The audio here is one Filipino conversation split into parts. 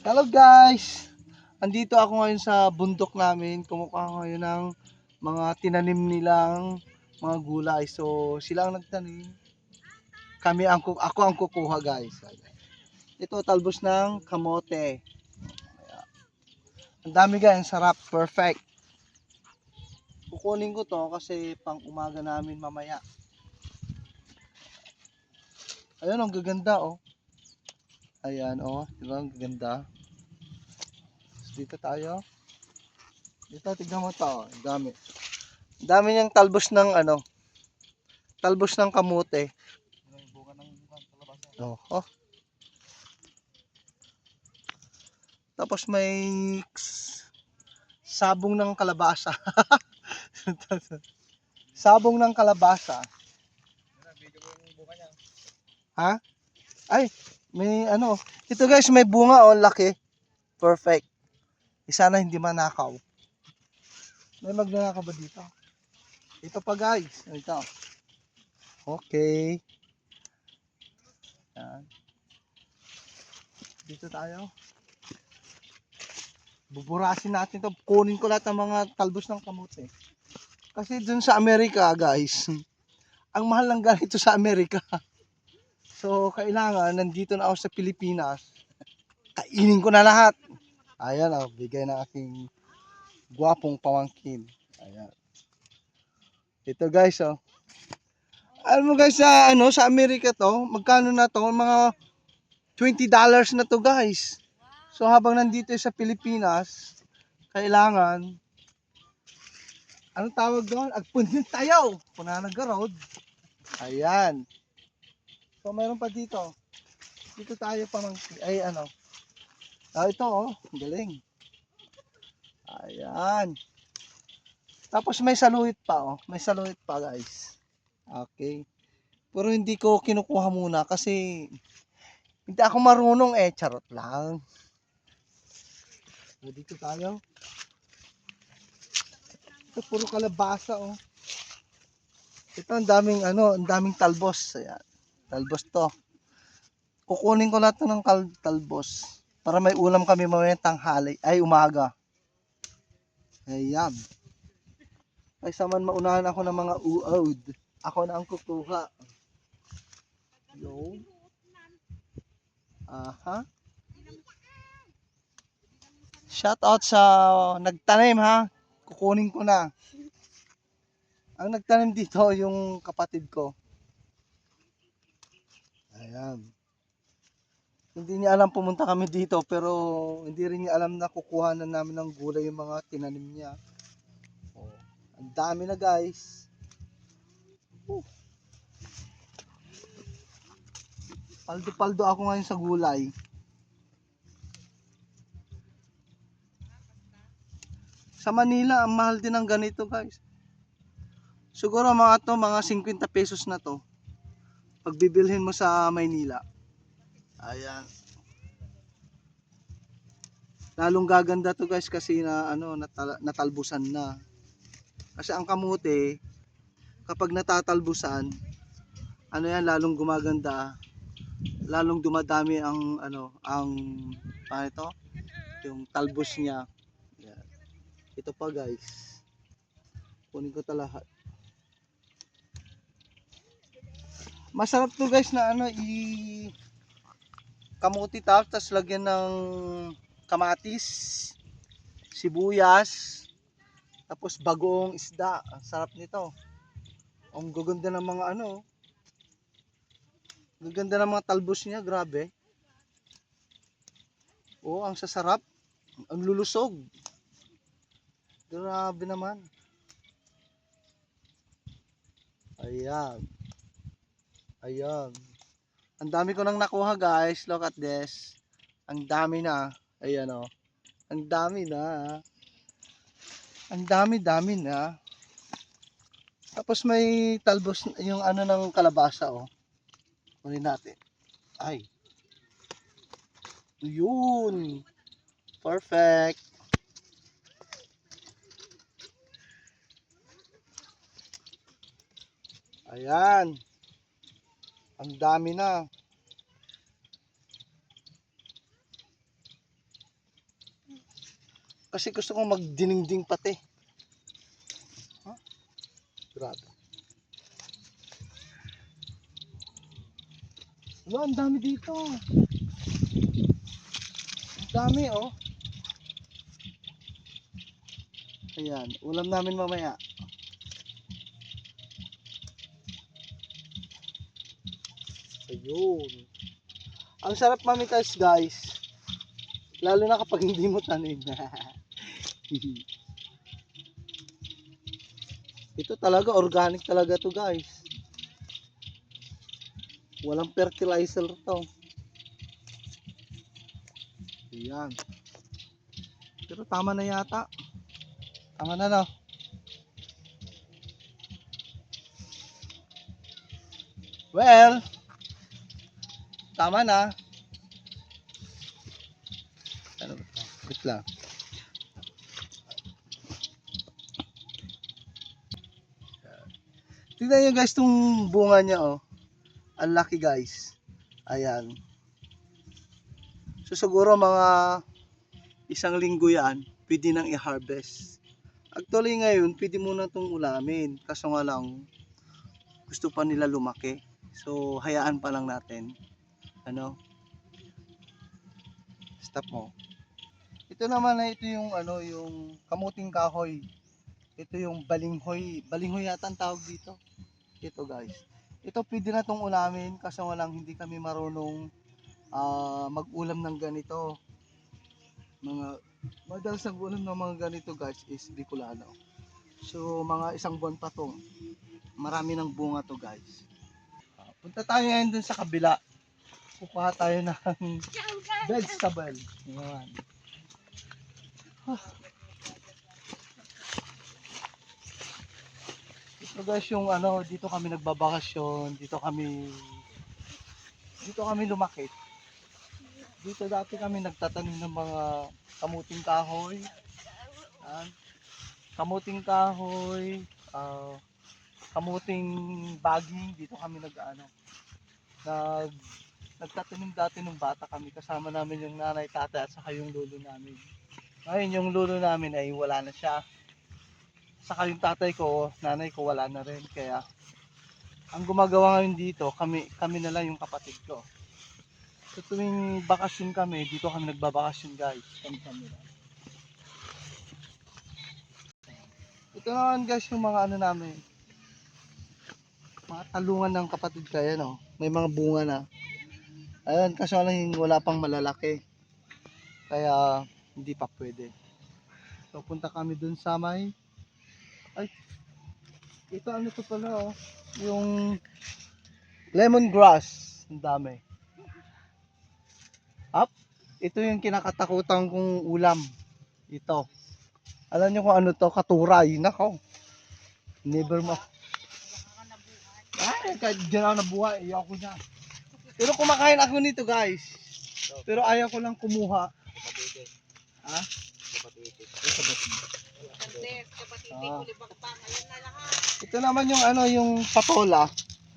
Hello guys! Andito ako ngayon sa bundok namin. Kumukuha ako ngayon ng mga tinanim nilang mga gulay. So sila ang nagtanim. Ako ang kukuha guys. Ito talbos ng kamote. Ang dami guys, sarap, perfect. Kukunin ko to kasi pang umaga namin mamaya. Ayun, ang gaganda oh. Ayan oh, diba ang gaganda. Dito tayo. Dito tignan mo to, oh. Ang dami. Ang dami niyang talbos ng kamote. Oh, oh. Tapos may sabong ng kalabasa. Sabong ng kalabasa. Ha? Ay, may ano. Ito guys, may bunga oh, laki. Perfect. Sana hindi manakaw. May magnanakaw ba dito? Ito pa guys. Ito. Okay. Yan. Dito tayo. Buburasin natin to. Kunin ko lahat ng mga talbos ng kamote. Kasi dun sa Amerika guys, ang mahal ng ganito sa Amerika. So kailangan nandito na ako sa Pilipinas. Kainin ko na lahat. Ayan oh, bigay ng aking gwapong pamangkin. Ayan. Ito guys oh. Alam mo guys sa Amerika to, magkano na to? Mga $20 na to guys. So habang nandito sa Pilipinas, kailangan anong tawag doon? Agpundin tayo. Punanag road. Ayan. So mayroon pa dito. Dito tayo pamangkin. Ay ano. Ito oh, galing. Ayan. Tapos may saluit pa oh. May saluit pa guys. Okay. Pero hindi ko kinukuha muna kasi hindi ako marunong charot lang. So, dito tayo. Ito puro kalabasa oh. Ito ang daming talbos. Ayan. Talbos to. Kukunin ko lahat ng talbos para may ulam kami mamaya tanghali ay umaga. Ayan. Ay saman maunahan ako ng mga uod. Ako na ang kukuha. Yo. Aha. Shout out sa nagtanim ha. Kukunin ko na. Ang nagtanim dito yung kapatid ko. Ayan. Hindi niya alam pumunta kami dito pero hindi rin niya alam na kukuha na namin ng gulay yung mga tinanim niya. Oh, ang dami na guys. Paldo-paldo ako ngayon sa gulay. Sa Manila, ang mahal din ng ganito guys. Siguro mga 50 pesos na to. Pag bibilhin mo sa Maynila. Ayan. Lalong gaganda to guys kasi natalbusan na. Kasi ang kamote, kapag natatalbusan, lalong gumaganda, lalong dumadami paano ito? Yung talbos niya. Ayan. Ito pa guys. Kunin ko 'to lahat. Masarap to guys na kamuti tapos lagyan ng kamatis, sibuyas, tapos bagoong isda. Ang sarap nito. Ang gaganda ng mga gaganda ng mga talbos niya, grabe. Oh, ang sasarap. Ang lulusog. Grabe naman. Ayan. Ayan. Ang dami ko nang nakuha guys. Look at this. Ang dami na. Ayan oh. Ang dami na. Ang dami-dami na. Tapos may talbos yung ng kalabasa oh. Kunin natin. Ay. Yun. Perfect. Ayan. Ang dami na. Kasi gusto kong magdinengding pati. Huh? Grabe. Wala, ang dami dito. Ang dami, oh. Ayan, ulam namin mamaya. Ayun. Ang sarap mamitas, guys. Lalo na kapag hindi mo tanim. Ito talaga, organic talaga to, guys. Walang fertilizer to. Ayan. Pero tama na yata. Tama na, no? Well, tama na. Ano ba ito? Wait lang. Tignan nyo guys itong bunga niya, oh. Ang laki, guys. Ayan. So siguro mga isang linggo yan, pwede nang i-harvest. Actually ngayon, pwede muna itong ulamin. Kaso nga lang, gusto pa nila lumaki. So hayaan pa lang natin. Ano? Stop mo. Ito naman na ito yung ano, yung kamuting kahoy. Ito yung balinghoy. Balinghoy yata ang tawag dito. Ito guys. Ito pwede na itong ulamin. Kaso nga lang hindi kami marunong mag-ulam ng ganito. Madalas ang ulam ng mga ganito guys is Bicolano. So mga isang buwan pa to. Marami ng bunga to guys. Punta tayo ngayon dun sa kabila. Kukuha tayo ng vegetable. Yan. Ito guys yung ano, dito kami nagbabakasyon, dito kami lumaki. Dito dati kami nagtatanim ng mga kamuting kahoy. Yan. Kamuting kahoy, kamuting baging, dito kami nagtatanim dati nung bata kami. Kasama namin yung nanay, tatay at saka yung lolo namin. Ngayon yung lolo namin ay wala na siya. Saka yung tatay ko, nanay ko wala na rin. Kaya ang gumagawa ngayon dito, kami na lang yung kapatid ko. So tuwing bakasyon kami, dito kami nagbabakasyon guys. Kami lang. Ito naman guys yung mga ano namin. Mga talungan ng kapatid kaya no. May mga bunga na. Ayun, kasi wala pang malalaki. Kaya hindi pa pwede. So punta kami dun sa may ito ano to pala oh. Yung lemongrass. Ang dami. Ito yung kinakatakutan kong ulam. Ito. Alam niyo kung ano to? Katuray. Nako. Never mo. Ay, kahit dyan ako nabuhay. Ayaw ko na. Pero kumakain ako nito guys. Pero ayaw ko lang kumuha. Ha? Ito naman yung ano, yung patola.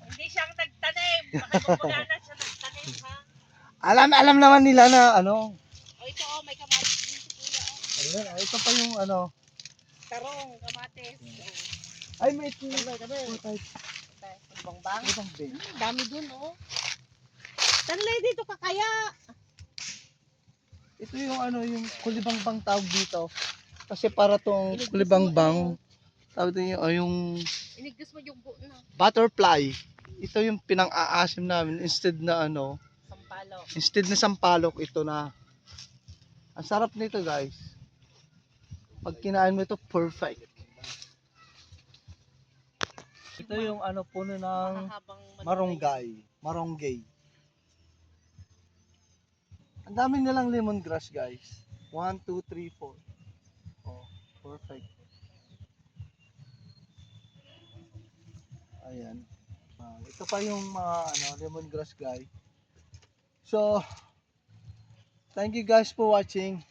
Hindi siya nagtanim. Baka na siya nagtanim, ha? Alam naman nila na ano. O ito, oh, may kamatis dito, kuya. Ayun, ito pa yung ano. Tarong, kamatis. Ay, may tuna kami. Bangbang. Bang. Dami dun, oh. Tanlay dito ka kaya. Ito yung ano, yung kulibangbang tawag dito. Kasi para tong kulibangbang, tawag din yung Inigdus mo yung buo na. butterfly. Ito yung pinang-aasim namin instead na ano, Sampalo. instead na sampalok, ito na. Ang sarap nito guys. Pag kinain mo ito, perfect. Ito yung ano, puno ng maronggay. Ang dami nilang lemongrass guys. 1, 2, 3, 4. Oh, perfect. Ayan. Ito pa yung mga ano, lemongrass guys. So, thank you guys for watching.